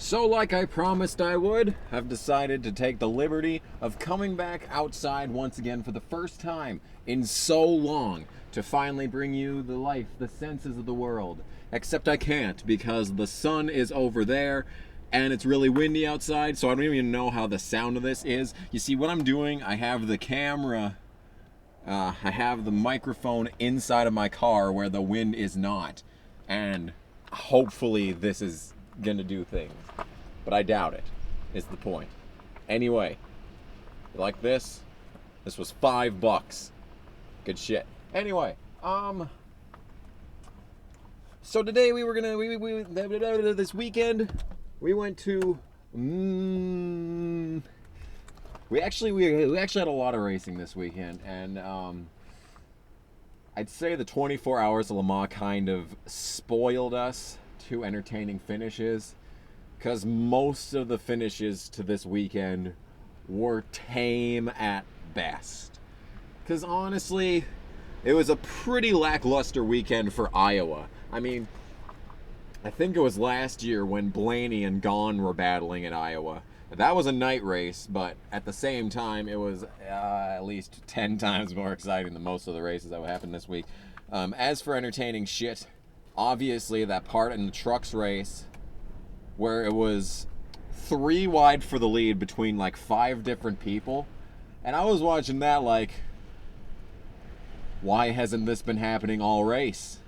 So like I promised I would, I've decided to take the liberty of coming back outside once again for the first time in so long to finally bring you the life, the senses of the world. Except I can't because the sun is over there and it's really windy outside, so I don't even know how the sound of this is. You see, what I'm doing, I have the camera, I have the microphone inside of my car where the wind is not. And hopefully this is gonna do things. But I doubt it, is the point. Anyway, you like this? This was $5. Good shit. Anyway, so today we were gonna, this weekend, we went to, we actually had a lot of racing this weekend, and I'd say the 24 hours of Le Mans kind of spoiled us to entertaining finishes, because most of the finishes to this weekend were tame at best. Because honestly, it was a pretty lackluster weekend for Iowa. I mean, I think it was last year when Blaney and Gahn were battling at Iowa. That was a night race, but at the same time, it was at least 10 times more exciting than most of the races that would happen this week. As for entertaining shit, obviously that part in the trucks race where it was 3 wide for the lead between like 5 different people, and I was watching that like, why hasn't this been happening all race?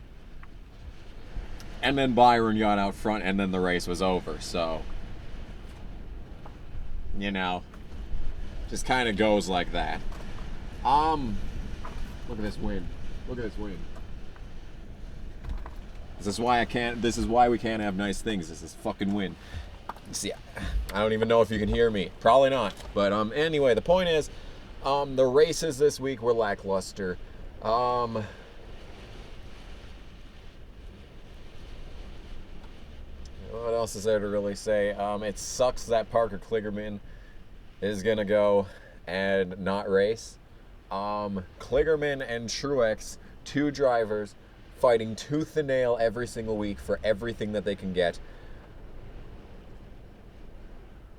And then Byron got out front and then the race was over, so you know, just kind of goes like that. Look at this wind. Look at this wind. This is why we can't have nice things. This is fucking wind. See, I don't even know if you can hear me. Probably not. But anyway, the point is, the races this week were lackluster. What else is there to really say? It sucks that Parker Kligerman is gonna go and not race. Kligerman and Truex, 2 drivers, fighting tooth and nail every single week for everything that they can get.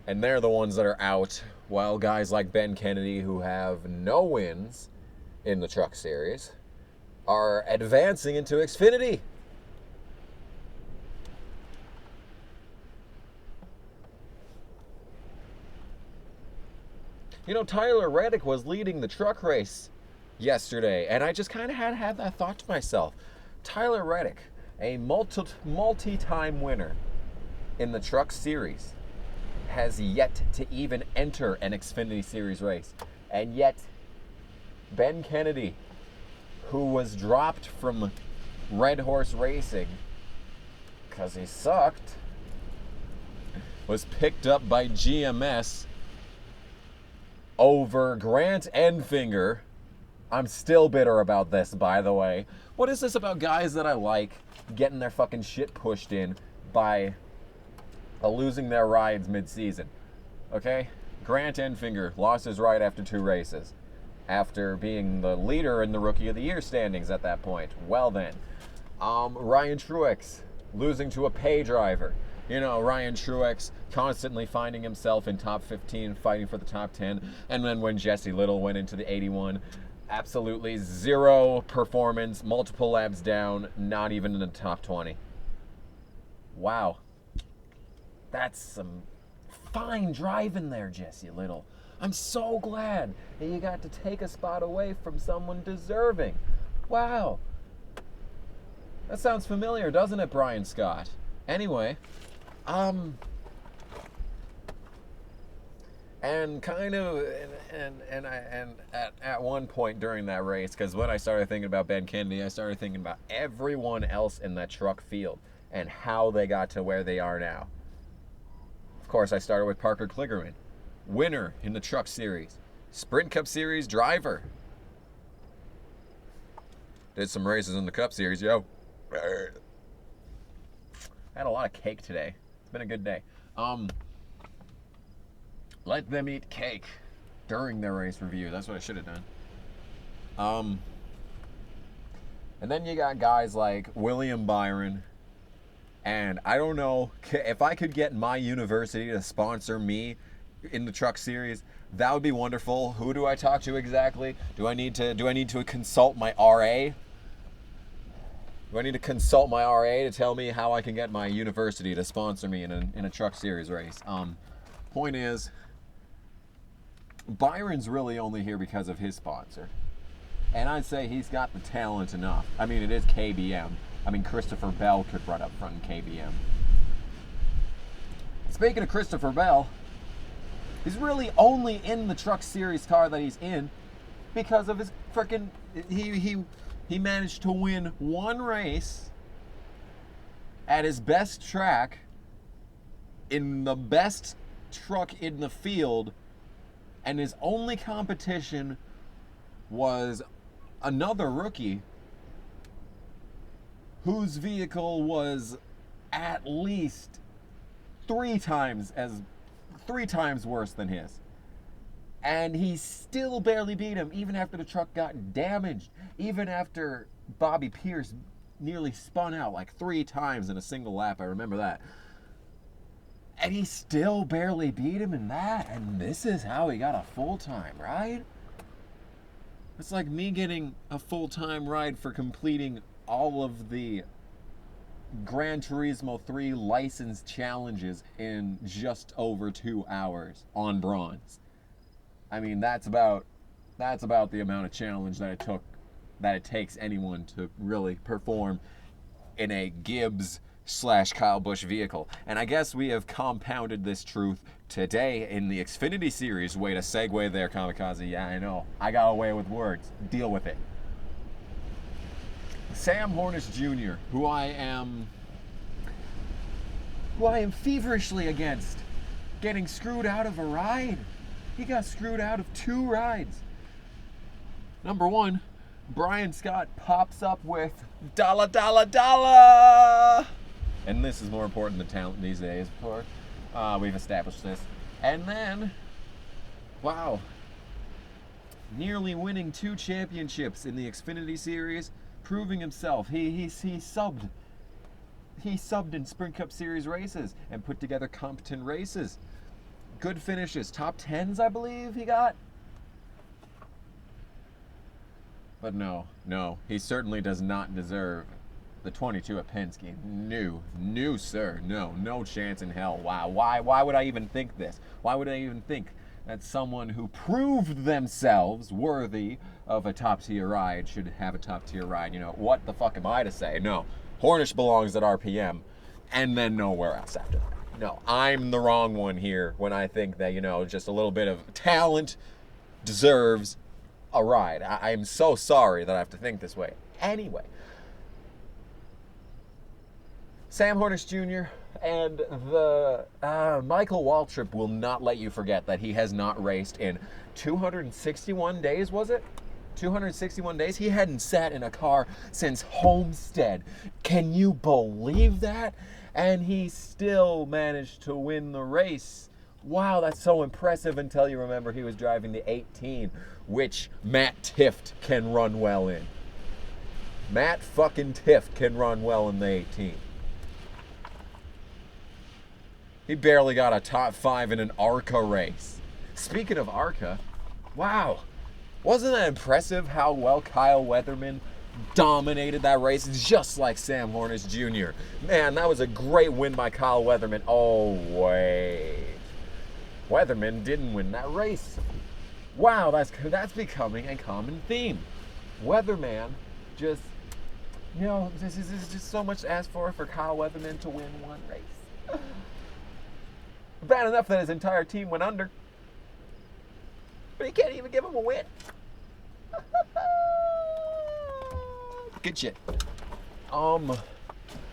And they're the ones that are out, while guys like Ben Kennedy, who have no wins in the Truck Series, are advancing into Xfinity. You know, Tyler Reddick was leading the truck race yesterday, and I just kind of had that thought to myself. Tyler Reddick, a multi-time winner in the Truck Series, has yet to even enter an Xfinity Series race. And yet, Ben Kennedy, who was dropped from Red Horse Racing because he sucked, was picked up by GMS over Grant Enfinger. I'm still bitter about this, by the way. What is this about guys that I like getting their fucking shit pushed in by losing their rides mid-season? Okay? Grant Enfinger lost his ride after 2 races, after being the leader in the Rookie of the Year standings at that point. Well then. Ryan Truex losing to a pay driver. You know, Ryan Truex constantly finding himself in top 15, fighting for the top 10. And then when Jesse Little went into the 81, absolutely 0 performance, multiple laps down, not even in the top 20. Wow. That's some fine driving there, Jesse Little. I'm so glad that you got to take a spot away from someone deserving. Wow. That sounds familiar, doesn't it, Brian Scott? Anyway, and kind of, and at one point during that race, because when I started thinking about Ben Kennedy, I started thinking about everyone else in that truck field and how they got to where they are now. Of course, I started with Parker Kligerman, winner in the Truck Series, Sprint Cup Series driver. Did some races in the Cup Series, yo. Had a lot of cake today. It's been a good day. Let them eat cake during their race review. That's what I should have done. And then you got guys like William Byron, And I don't know if I could get my university to sponsor me in the truck series. That would be wonderful. Who do I talk to exactly? Do I need to consult my RA? Do I need to consult my RA to tell me how I can get my university to sponsor me in a truck series race? Point is, Byron's really only here because of his sponsor. And I'd say he's got the talent enough. I mean, it is KBM. I mean, Christopher Bell could run up front in KBM. Speaking of Christopher Bell, he's really only in the truck series car that he's in because of his freaking... He managed to win one race at his best track in the best truck in the field, and his only competition was another rookie whose vehicle was at least three times worse than his. And he still barely beat him, even after the truck got damaged, even after Bobby Pierce nearly spun out like 3 times in a single lap. I remember that. And he still barely beat him in that. And this is how he got a full-time ride? It's like me getting a full-time ride for completing all of the Gran Turismo 3 license challenges in just over 2 hours on bronze. I mean, that's about the amount of challenge that it takes anyone to really perform in a Gibbs/Kyle Busch vehicle. And I guess we have compounded this truth today in the Xfinity series. Way to segue there, Kamikaze. Yeah, I know. I got away with words. Deal with it. Sam Hornish Jr., who I am feverishly against getting screwed out of a ride. He got screwed out of 2 rides. Number 1, Brian Scott pops up with dollar, dollar, dollar. And this is more important than talent these days, of course. We've established this. And then, wow, nearly winning 2 championships in the Xfinity series, proving himself. He subbed in Sprint Cup Series races and put together competent races. Good finishes, top 10s, I believe he got. But no, he certainly does not deserve the 22 at Penske. No, sir, no chance in hell. Wow, why would I even think this? Why would I even think that someone who proved themselves worthy of a top-tier ride should have a top-tier ride? You know, what the fuck am I to say? No, Hornish belongs at RPM, and then nowhere else after that. No, I'm the wrong one here when I think that, you know, just a little bit of talent deserves a ride. I'm so sorry that I have to think this way. Anyway, Sam Hornish Jr. and the Michael Waltrip will not let you forget that he has not raced in 261 days, was it? 261 days? He hadn't sat in a car since Homestead. Can you believe that? And he still managed to win the race. Wow, that's so impressive until you remember he was driving the 18, which Matt Tiff can run well in. Matt fucking Tiff can run well in the 18. He barely got a top 5 in an ARCA race. Speaking of ARCA, wow, wasn't that impressive how well Kyle Weatherman dominated that race, just like Sam Hornish Jr. Man, that was a great win by Kyle Weatherman. Oh, wait. Weatherman didn't win that race. Wow, that's becoming a common theme. Weatherman just, you know, this is just so much to ask for Kyle Weatherman to win one race. Bad enough that his entire team went under. But he can't even give him a win. Good shit. You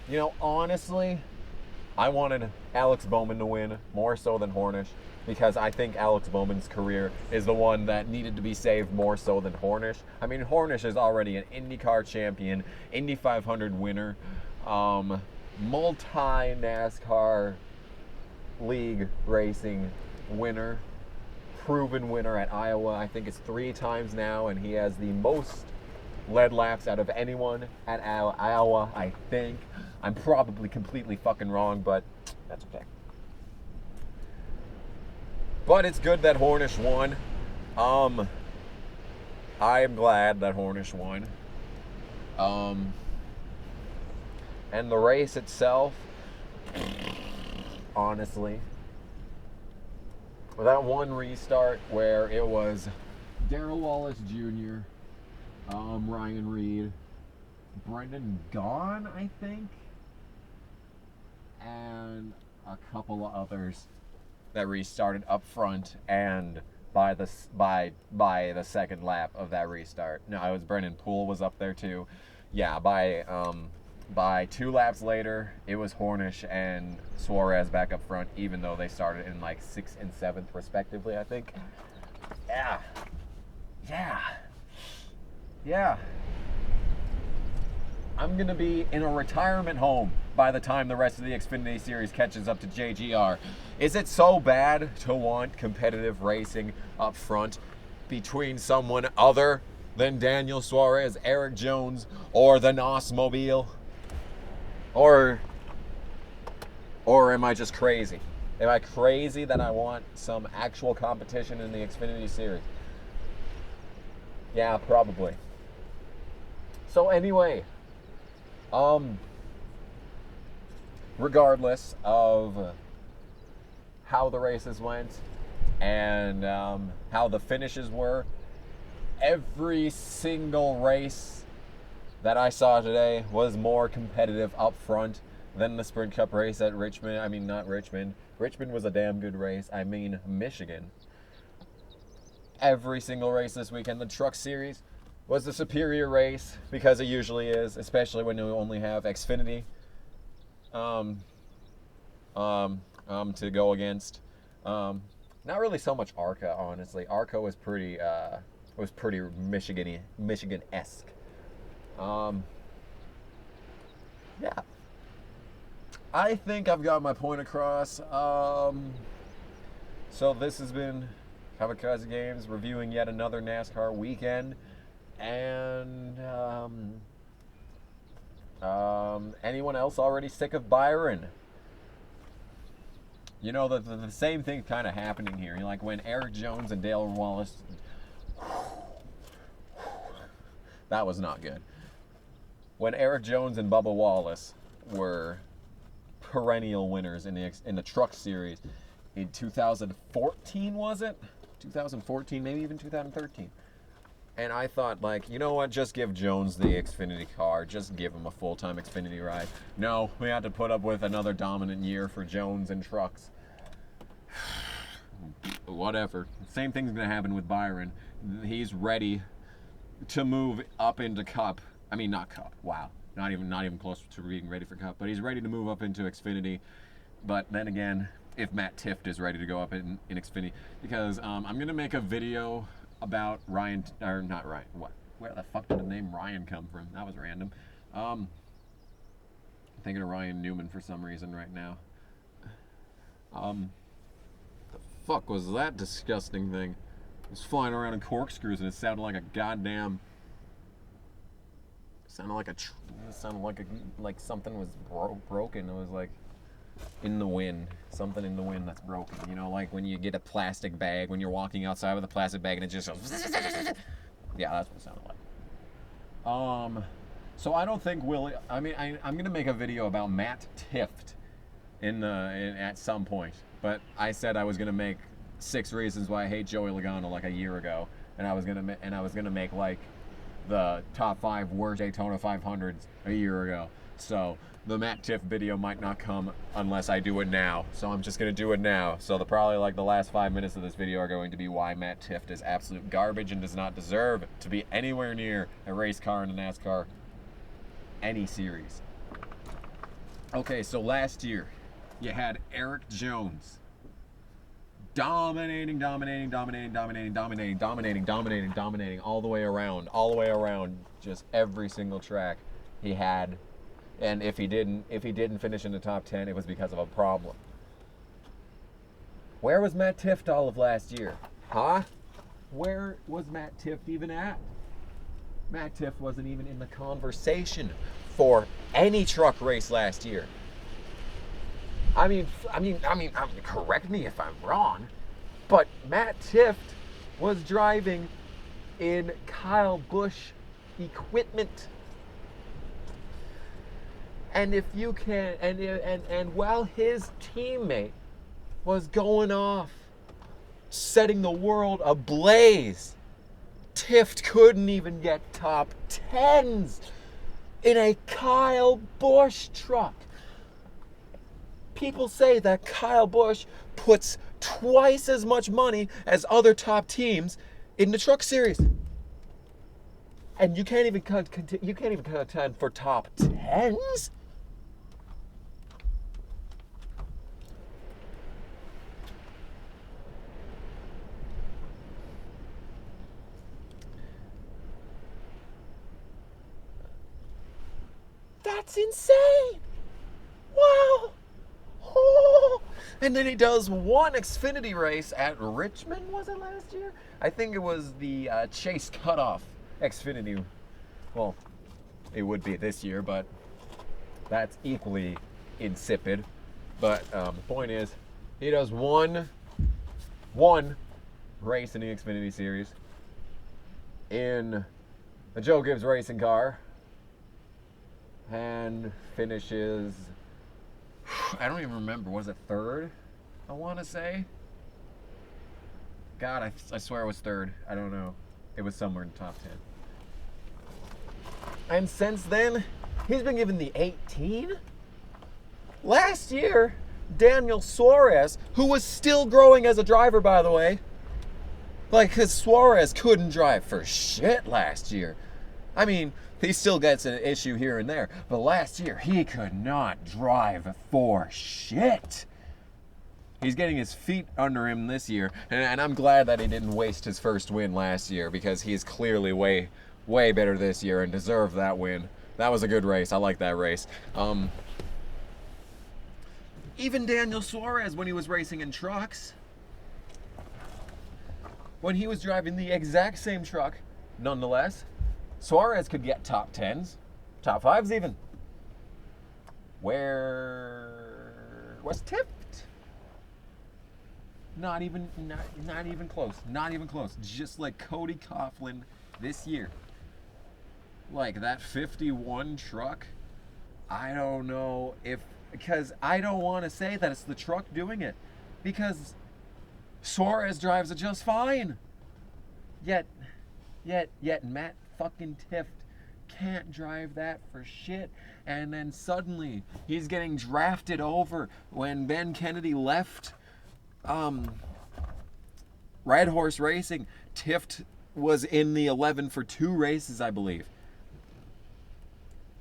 know, honestly, I wanted Alex Bowman to win more so than Hornish, because I think Alex Bowman's career is the one that needed to be saved more so than Hornish. I mean, Hornish is already an IndyCar champion, Indy 500 winner, multi-NASCAR league racing winner, proven winner at Iowa. I think it's 3 times now, and he has the most lead laps out of anyone at Iowa, I think. I'm probably completely fucking wrong, but that's okay. But it's good that Hornish won. I am glad that Hornish won. And the race itself, honestly, that one restart where it was Darrell Wallace Jr., Ryan Reed, Brendan Gaughan, I think, and a couple of others that restarted up front, and by the second lap of that restart, no, it was Brendan Poole was up there too. Yeah, by 2 laps later, it was Hornish and Suarez back up front, even though they started in like 6th and 7th respectively, I think. Yeah. I'm going to be in a retirement home by the time the rest of the Xfinity Series catches up to JGR. Is it so bad to want competitive racing up front between someone other than Daniel Suarez, Eric Jones, or the NOS-mobile? Or am I just crazy? Am I crazy that I want some actual competition in the Xfinity Series? Yeah, probably. So anyway, regardless of how the races went and how the finishes were, every single race that I saw today was more competitive up front than the Sprint Cup race at Richmond. I mean, not Richmond. Richmond was a damn good race. I mean, Michigan. Every single race this weekend, the Truck Series was the superior race, because it usually is, especially when you only have Xfinity to go against. Not really so much ARCA, honestly. ARCA was pretty Michigan-esque. Yeah. I think I've got my point across. So this has been Kamikaze Games reviewing yet another NASCAR weekend. And anyone else already sick of Byron? You know, the same thing kind of happening here. Like when Eric Jones and Dale Wallace, that was not good. When Eric Jones and Bubba Wallace were perennial winners in the Truck Series in 2014, was it? 2014, maybe even 2013. And I thought, like, you know what? Just give Jones the Xfinity car. Just give him a full-time Xfinity ride. No, we had to put up with another dominant year for Jones and trucks. Whatever. Same thing's going to happen with Byron. He's ready to move up into Cup. I mean, not Cup. Wow. Not even close to being ready for Cup. But he's ready to move up into Xfinity. But then again, if Matt Tiff is ready to go up in Xfinity. Because I'm going to make a video about Ryan, or not Ryan, what? Where the fuck did the name Ryan come from? That was random. I'm thinking of Ryan Newman for some reason right now. The fuck was that disgusting thing? It was flying around in corkscrews and it sounded like a goddamn... It sounded like something was broken. It was like in the wind. Something in the wind that's broken. You know, like when you get a plastic bag, when you're walking outside with a plastic bag and it just goes... Yeah, that's what it sounded like. So I don't think I'm going to make a video about Matt Tift at some point. But I said I was going to make 6 reasons why I hate Joey Logano like a year ago. And I was going to make like the top 5 worst Daytona 500s a year ago. So the Matt Tiff video might not come unless I do it now. So I'm just going to do it now. So probably like the last 5 minutes of this video are going to be why Matt Tiff is absolute garbage and does not deserve to be anywhere near a race car in the NASCAR any series. Okay, so last year you had Eric Jones dominating all the way around, just every single track he had. And if he didn't finish in the top 10, it was because of a problem. Where was Matt Tiff all of last year? Huh? Where was Matt Tiff even at? Matt Tiff wasn't even in the conversation for any truck race last year. I mean, correct me if I'm wrong, but Matt Tiff was driving in Kyle Busch equipment. And if you can, and while his teammate was going off, setting the world ablaze, Tifft couldn't even get top 10s in a Kyle Busch truck. People say that Kyle Busch puts twice as much money as other top teams in the truck series, and you can't even contend for top 10s. That's insane! Wow! Oh. And then he does one Xfinity race at Richmond, was it last year? I think it was the Chase Cutoff Xfinity. Well, it would be this year, but that's equally insipid. But the point is, he does one race in the Xfinity Series in a Joe Gibbs racing car, and finishes, I don't even remember, was it third? I want to say. God, I swear it was third. I don't know. It was somewhere in the top 10. And since then, he's been given the 18. Last year, Daniel Suarez, who was still growing as a driver, by the way, because Suarez couldn't drive for shit last year. I mean, he still gets an issue here and there, but last year he could not drive for shit. He's getting his feet under him this year, and I'm glad that he didn't waste his first win last year, because he's clearly way better this year and deserved that win. That was a good race. I like that race. Even Daniel Suarez, when he was racing in trucks, when he was driving the exact same truck, nonetheless, Suarez could get top 10s, top 5s even. Where was Tifft? Not even close. Not even close. Just like Cody Coughlin this year. Like that 51 truck, I don't know if, because I don't want to say that it's the truck doing it, because Suarez drives it just fine. Yet Matt fucking Tiff can't drive that for shit. And then suddenly he's getting drafted over. When Ben Kennedy left Red Horse Racing, Tifft was in the 11 for 2 races, I believe.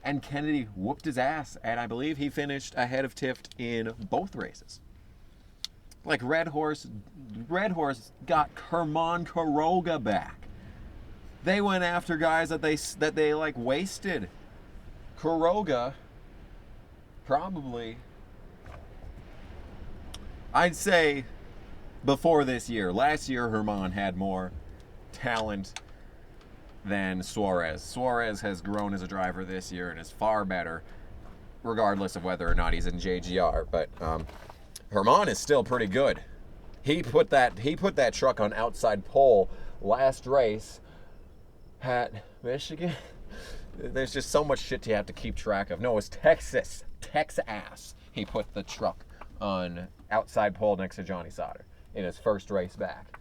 And Kennedy whooped his ass, and I believe he finished ahead of Tifft in both races. Like Red Horse got Herman Quiroga back. They went after guys that they like wasted. Quiroga, probably, I'd say, before this year. Last year, Herman had more talent than Suarez. Suarez has grown as a driver this year and is far better, regardless of whether or not he's in JGR. But Herman is still pretty good. He put that truck on outside pole last race at Michigan. There's just so much shit you have to keep track of. No, it was Texas. He put the truck on outside pole next to Johnny Sauter in his first race back.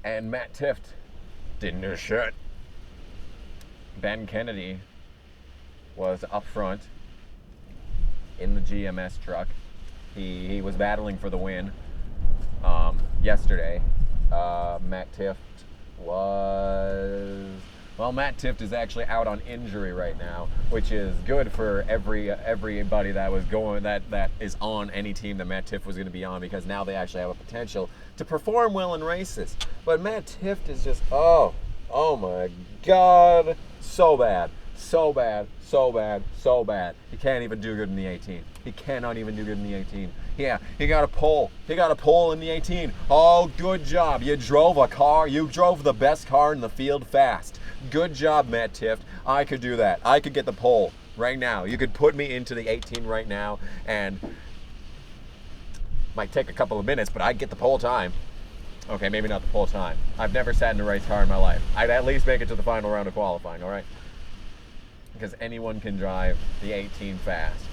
And Matt Tiff didn't do shit. Ben Kennedy was up front in the GMS truck. He was battling for the win yesterday. Matt Tiff Matt Tiff is actually out on injury right now, which is good for everybody that was going that is on any team that Matt Tiff was going to be on, because now they actually have a potential to perform well in races. But Matt Tiff is just oh my God, so bad. He can't even do good in the 18. He cannot even do good in the 18. Yeah, he got a pole. He got a pole in the 18. Oh, good job. You drove the best car in the field fast. Good job, Matt Tiff. I could do that. I could get the pole right now. You could put me into the 18 right now, and might take a couple of minutes, but I'd get the pole time. Okay, maybe not the pole time. I've never sat in a race car in my life. I'd at least make it to the final round of qualifying, all right? Because anyone can drive the 18 fast.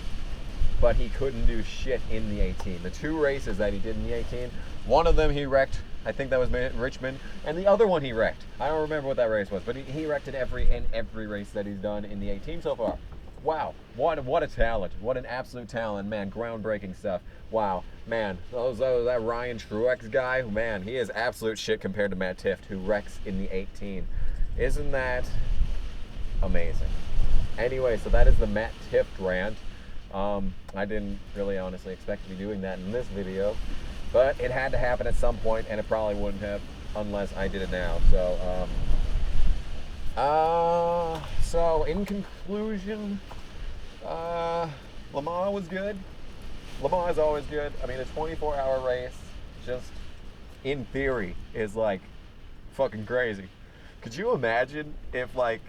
But he couldn't do shit in the 18. The 2 races that he did in the 18, one of them he wrecked. I think that was Richmond, and the other one he wrecked. I don't remember what that race was, but he wrecked it every race that he's done in the 18 so far. Wow, what a talent! What an absolute talent, man! Groundbreaking stuff. Wow, man, that Ryan Truex guy, man, he is absolute shit compared to Matt Tiff, who wrecks in the 18. Isn't that amazing? Anyway, so that is the Matt Tiff rant. I didn't really honestly expect to be doing that in this video. But it had to happen at some point, and it probably wouldn't have unless I did it now. So in conclusion, Le Mans was good. Le Mans is always good. I mean, a 24-hour race, just in theory, is like fucking crazy. Could you imagine if like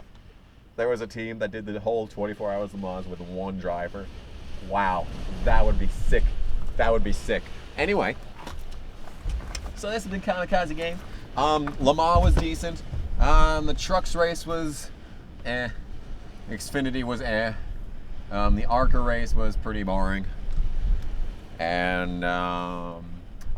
there was a team that did the whole 24 hours of Le Mans with one driver? Wow, that would be sick. That would be sick. Anyway. So this has been Kamikaze Game. Le Mans was decent. The trucks race was Xfinity was the ARCA race was pretty boring. And a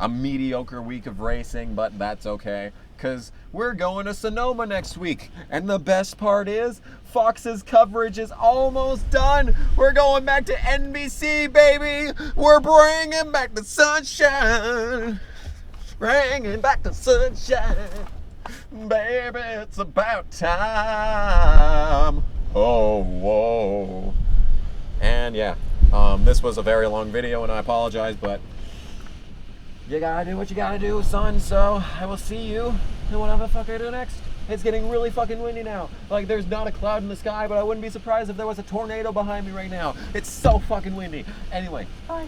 mediocre week of racing, but that's okay. Because we're going to Sonoma next week. And the best part is, Fox's coverage is almost done. We're going back to NBC, baby. We're bringing back the sunshine. Bringing back the sunshine. Baby, it's about time. Oh, whoa. And yeah, this was a very long video, and I apologize, but you gotta do what you gotta do, son. So I will see you in whatever the fuck I do next. It's getting really fucking windy now. Like, there's not a cloud in the sky, but I wouldn't be surprised if there was a tornado behind me right now. It's so fucking windy. Anyway, bye.